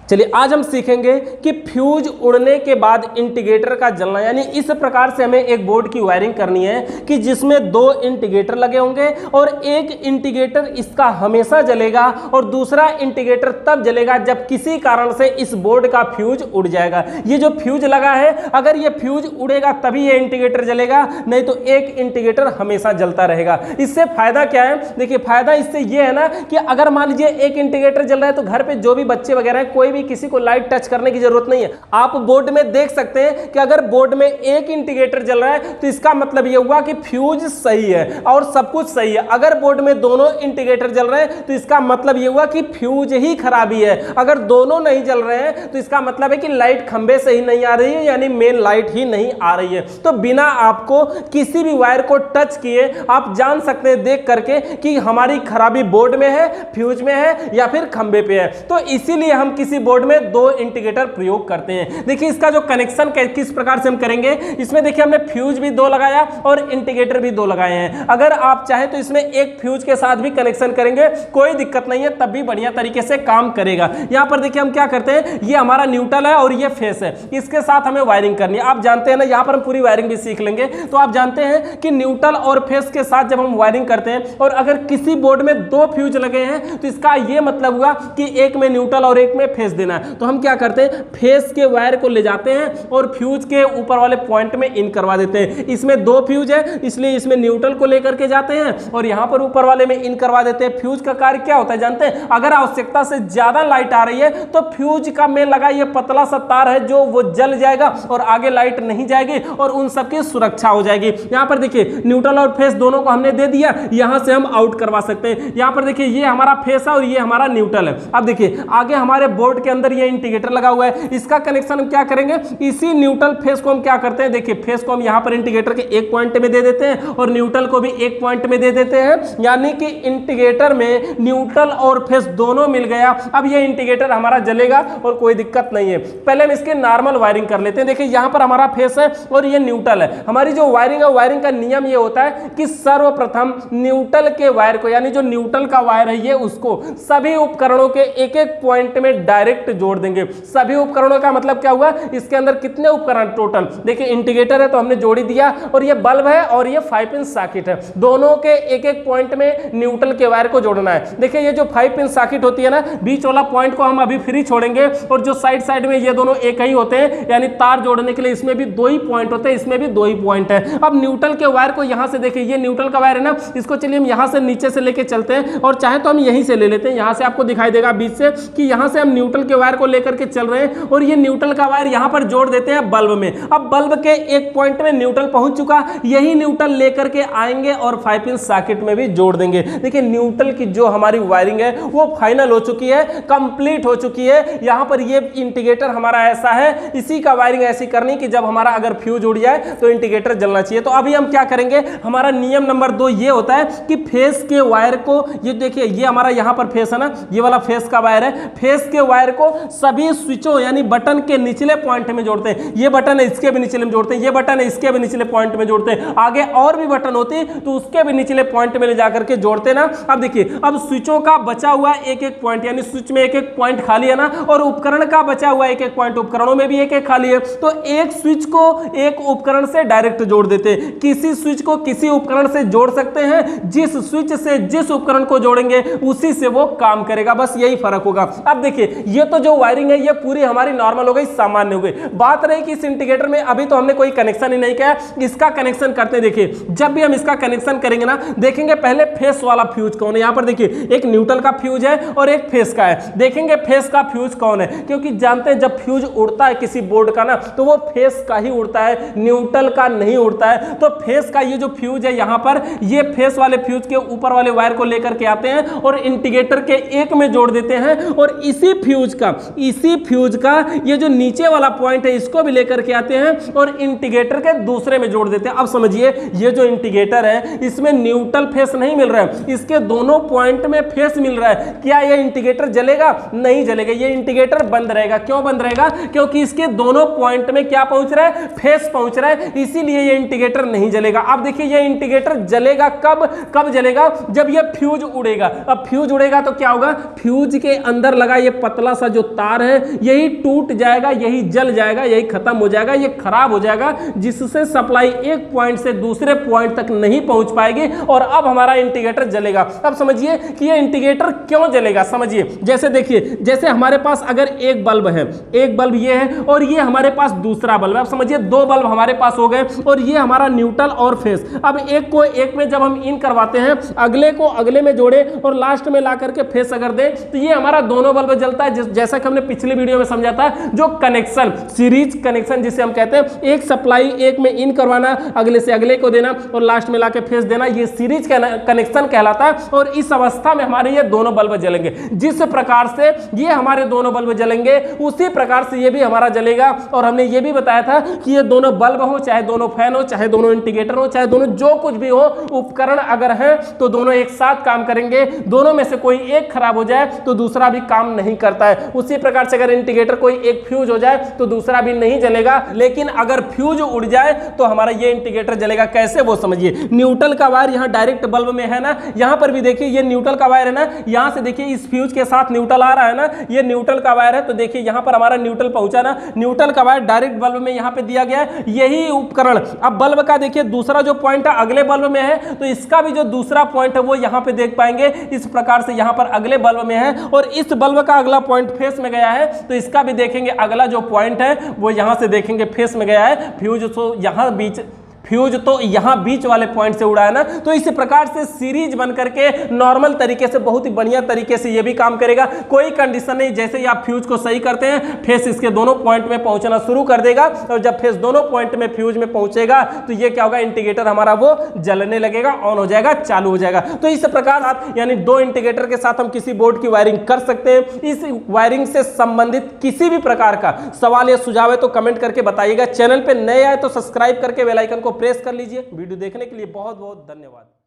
चलिए आज हम सीखेंगे कि फ्यूज उड़ने के बाद इंडिकेटर का जलना, यानी इस प्रकार से हमें एक बोर्ड की वायरिंग करनी है कि जिसमें दो इंडिकेटर लगे होंगे और एक इंडिकेटर इसका हमेशा जलेगा और दूसरा इंडिकेटर तब जलेगा जब किसी कारण से इस बोर्ड का फ्यूज उड़ जाएगा। ये जो फ्यूज लगा है, अगर ये फ्यूज उड़ेगा तभी ये इंडिकेटर जलेगा, नहीं तो एक इंडिकेटर हमेशा जलता रहेगा। इससे फायदा क्या है? देखिए फायदा इससे ये है ना कि अगर मान लीजिए एक इंडिकेटर जल रहा है तो घर पे जो भी बच्चे वगैरह हैं, कोई भी किसी को लाइट टच करने की जरूरत नहीं है। आप बोर्ड में देख सकते हैं कि अगर बोर्ड में एक इंडिकेटर जल रहा है तो इसका मतलब यह हुआ कि फ्यूज सही है और सब कुछ सही है। अगर बोर्ड में दोनों इंडिकेटर जल रहे हैं तो इसका मतलब यह हुआ कि फ्यूज ही खराबी है। अगर दोनों नहीं जल रहे हैं तो इसका मतलब है कि लाइट खंबे से ही नहीं आ रही है, यानी मेन लाइट ही नहीं आ रही है। तो बिना आपको किसी भी वायर को टच किए आप जान सकते हैं देख करके कि हमारी खराबी बोर्ड में है, फ्यूज में है या फिर खंबे पे है। तो इसीलिए हम किसी बोर्ड में दो इंडिकेटर प्रयोग करते हैं। देखिए इसका जो कनेक्शन किस प्रकार से हम करेंगे, इसमें देखिए हमने फ्यूज भी दो लगाया और इंडिकेटर भी दो लगाए हैं। अगर आप चाहे तो इसमें एक फ्यूज के साथ भी कनेक्शन करेंगे, कोई दिक्कत नहीं है, तब भी बढ़िया तरीके से काम करेगा। यहां पर देखिए हम क्या करते हैं, ये हमारा न्यूट्रल है और ये फेस है, इसके साथ हमें वायरिंग करनी है। आप जानते हैं ना, यहां पर हम पूरी वायरिंग भी सीख लेंगे। तो आप जानते हैं कि न्यूट्रल और फेस के साथ जब हम वायरिंग करते हैं और अगर किसी बोर्ड में दो फ्यूज लगे हैं तो इसका यह मतलब हुआ कि एक में न्यूट्रल और एक में फेस देना है। तो हम क्या करते हैं, फेस के वायर को ले जाते हैं और फ्यूज के ऊपर वाले पॉइंट में इन करवा देते हैं। इसमें दो फ्यूज है इसलिए इसमें न्यूट्रल को लेकर के जाते हैं और यहां पर ऊपर वाले में इन करवा देते हैं। फ्यूज का कार्य क्या होता है जानते हैं, अगर आवश्यकता से ज्यादा लाइट आ रही है तो फ्यूज का में लगा ये पतला सा तार है जो वो जल जाएगा और आगे लाइट नहीं जाएगी और उन सबकी सुरक्षा हो जाएगी। यहां पर देखिए न्यूट्रल और फेस दोनों को हमने दे दिया, यहां से हम आउट करवा सकते हैं। यहां पर देखिए ये हमारा फेस है और ये हमारा न्यूट्रल है। अब देखिए आगे हमारे बोर्ड के अंदर ये इंडिकेटर लगा हुआ है, इसका कनेक्शन हम क्या करेंगे, इसी न्यूट्रल फेस को हम क्या करते हैं, देखिए फेस को हम यहां पर इंडिकेटर के एक पॉइंट में दे देते हैं और न्यूट्रल को भी एक पॉइंट में दे देते हैं, यानी कि इंडिकेटर में न्यूट्रल और फेस दोनों मिल गया। अब ये इंडिकेटर हमारा जलेगा और कोई दिक्कत नहीं है। पहले हम इसके नॉर्मल वायरिंग कर लेते हैं। देखिए यहां पर हमारा फेस है और ये न्यूट्रल है। हमारी जो वायरिंग है, वायरिंग का नियम ये होता है कि सर्वप्रथम न्यूट्रल के वायर को, यानी जो न्यूट्रल का वायर है ये, उसको सभी उपकरणों के एक एक पॉइंट में डायरेक्ट जोड़ देंगे। सभी उपकरणों का मतलब क्या हुआ, इसके अंदर कितने उपकरण टोटल, देखिए इंडिकेटर है तो हमने जोड़ ही दिया और ये बल्ब है और ये 5 पिन सॉकेट है, दोनों के एक एक पॉइंट में न्यूट्रल के वायर को जोड़ना है। देखिए ये जो 5 पिन सॉकेट होती है ना, बीच वाला पॉइंट को हम अभी फ्री छोड़ेंगे और जो साइड साइड में ये दोनों एक ही होते हैं, यानी तार जोड़ने के लिए इसमें भी दो ही पॉइंट होते हैं, इसमें भी दो ही पॉइंट है। अब न्यूट्रल के वायर को यहां से, देखिए ये न्यूट्रल का वायर है ना, इसको चलिए हम यहां से नीचे से लेके चलते हैं और चाहे तो हम यहीं से ले लेते हैं। यहां से आपको दिखाई देगा बीच से कि यहां से हम न्यूट्रल के वायर को लेकर के चल रहे हैं और ये न्यूट्रल का वायर यहां पर जोड़ देते हैं बल्ब में। अब बल्ब के एक पॉइंट में न्यूट्रल पहुंच चुका, यही न्यूट्रल लेकर के आएंगे और 5 पिन सॉकेट में भी जोड़ देंगे। देखिए न्यूट्रल की जो हमारी वायरिंग है वो फाइनल हो चुकी है, कंप्लीट हो चुकी है। यहां पर ये इंडिकेटर हमारा ऐसा है, इसी का वायरिंग ऐसी करनी कि जब हमारा अगर फ्यूज उड़ जाए तो इंडिकेटर जलना चाहिए। तो अभी हम क्या करेंगे, हमारा नियम नंबर 2 ये होता है कि फेस के वायर को, ये देखिए ये हमारा यहां पर फेस है ना, ये वाला फेस का वायर है, फेस के वायर को सभी स्विचों यानी बटन के निचले पॉइंट में जोड़ते हैं। ये बटन है इसके भी निचले में जोड़ते हैं, ये बटन है इसके भी निचले पॉइंट में जोड़ते हैं, आगे और भी बटन होते हैं तो उसके भी निचले पॉइंट में ले जाकर के जोड़ते ना। अब देखिए अब स्विचों का बचा हुआ एक एक पॉइंट, यानी स्विच में एक एक पॉइंट खाली है ना, और उपकरण का बचा हुआ एक एक पॉइंट, उपकरणों में भी एक एक खाली है। तो एक स्विच को एक उपकरण से डायरेक्ट जोड़ देते हैं, किसी स्विच को किसी उपकरण से जोड़ सकते हैं, जिस स्विच से जिस उपकरण को जोड़ेंगे उसी से वो काम करेगा, बस यही फर्क होगा। अब देखिए ये तो जो वायरिंग है ये पूरी हमारी नॉर्मल हो गई, सामान्य हो गई। बात रही कि इस इंडिकेटर में अभी तो हमने कोई कनेक्शन ही नहीं किया, इसका कनेक्शन करते हैं। देखिए जब भी हम इसका कनेक्शन करेंगे ना, देखेंगे पहले फेस वाला फ्यूज कौन है। यहां पर देखिए एक न्यूट्रल का फ्यूज है और एक फेस का है, देखेंगे फेस का फ्यूज कौन है, क्योंकि जानते हैं जब फ्यूज उड़ता है किसी बोर्ड का ना तो वो फेस का ही उड़ता है, न्यूट्रल का नहीं उड़ता है। तो फेस का ये जो फ्यूज है यहां पर, ये फेस वाले फ्यूज के ऊपर वाले वायर को लेकर के आते हैं और इंडिकेटर के एक में जोड़ देते हैं और इसी फ्यूज का ये जो नीचे वाला पॉइंट है इसको भी लेकर के आते हैं और इंडिकेटर के दूसरे में जोड़ देते हैं। अब समझिए ये जो इंडिकेटर है इसमें न्यूट्रल फेस नहीं मिल रहा है, इसके दोनों पॉइंट में फेस मिल रहा है। क्या ये इंडिकेटर जलेगा? नहीं जलेगा, ये इंडिकेटर बंद रहेगा। क्यों बंद रहेगा? क्योंकि इसके दोनों पॉइंट में क्या पहुंच रहा है, फेस पहुंच रहा है, इसीलिए ये इंडिकेटर नहीं जलेगा। अब देखिए ये इंडिकेटर जलेगा कब जलेगा, जब ये फ्यूज उड़ेगा। अब फ्यूज उड़ेगा तो क्या होगा, फ्यूज के अंदर लगा ये पतला सा जो तार है यही टूट जाएगा, यही जल जाएगा, यही खत्म हो जाएगा, ये खराब हो जाएगा, जिससे सप्लाई एक पॉइंट से दूसरे पॉइंट तक नहीं पहुंच पाएगी और अब हमारा इंडिकेटर जलेगा। अब समझिए कि ये इंडिकेटर क्यों जलेगा, समझिए। जैसे देखिए, जैसे हमारे पास अगर एक बल्ब है, एक बल्ब ये है और ये हमारे पास दूसरा बल्ब है। अब समझिए दो बल्ब हमारे पास हो गए और ये हमारा न्यूट्रल और फेस। अब एक को एक में जब हम इन करवाते हैं, अगले को अगले में जोड़े और लास्ट में ला करके फेस अगर दे तो ये हमारा दोनों बल्ब जलता है। जैसा कि हमने पिछली वीडियो में समझा था, जो कनेक्शन, सीरीज कनेक्शन जिसे हम कहते हैं, एक सप्लाई एक में इन करवाना, अगले से अगले को देना और लास्ट में लाके फेस देना, ये सीरीज कनेक्शन कहलाता है। और इस अवस्था में हमारे ये दोनों बल्ब जलेंगे। जिस प्रकार से ये हमारे दोनों बल्ब जलेंगे उसी प्रकार से ये भी हमारा जलेगा। और हमने ये भी बताया था कि ये दोनों बल्ब हो, चाहे दोनों फैन हो, चाहे दोनों इंडिकेटर हो, चाहे दोनों जो कुछ भी हो, उपकरण अगर है तो दोनों एक साथ काम करेंगे। दोनों में से कोई एक खराब हो जाए तो दूसरा भी काम नहीं करता है। उसी प्रकार से अगर इंडिकेटर कोई एक फ्यूज हो जाए तो दूसरा भी नहीं जलेगा, लेकिन अगर फ्यूज उड़ जाए तो हमारा ये इंडिकेटर जलेगा। कैसे, वो समझिए। न्यूट्रल का वायर यहाँ डायरेक्ट बल्ब में है ना, यहाँ पर भी देखिए ये न्यूट्रल का वायर है ना, यहाँ से देखिए इस फ्यूज के साथ न्यूट्रल आ रहा है ना, ये न्यूट्रल का वायर है। तो देखिए यहाँ पर हमारा न्यूट्रल पहुंचा ना, न्यूट्रल का वायर डायरेक्ट बल्ब में यहाँ पे दिया गया है। यही उपकरण अब बल्ब का देखिए दूसरा जो पॉइंट है अगले बल्ब में है, तो इसका भी जो दूसरा पॉइंट है वो यहाँ पे देख पाएंगे। इस प्रकार से यहाँ पर अगले बल्ब में है और इस बल्ब का अगला पॉइंट फेस में गया है, तो इसका भी देखेंगे अगला जो पॉइंट है वो यहाँ से देखेंगे फेस में गया है। फ्यूज तो यहाँ बीच, फ्यूज तो यहां बीच वाले पॉइंट से उड़ा है ना। तो इस प्रकार से सीरीज बन करके नॉर्मल तरीके से, बहुत ही बढ़िया तरीके से ये भी काम करेगा। कोई कंडीशन नहीं, जैसे ही आप फ्यूज को सही करते हैं फेस इसके दोनों पॉइंट में पहुंचना शुरू कर देगा और जब फेस दोनों पॉइंट में फ्यूज में पहुंचेगा तो ये क्या होगा, इंडिकेटर हमारा वो जलने लगेगा, ऑन हो जाएगा, चालू हो जाएगा। तो इस प्रकार आप यानी दो इंडिकेटर के साथ हम किसी बोर्ड की वायरिंग कर सकते हैं। इस वायरिंग से संबंधित किसी भी प्रकार का सवाल या सुझाव है तो कमेंट करके बताइएगा। चैनल पे नए आए तो सब्सक्राइब करके बेल आइकन को प्रेस कर लीजिए। वीडियो देखने के लिए बहुत बहुत धन्यवाद।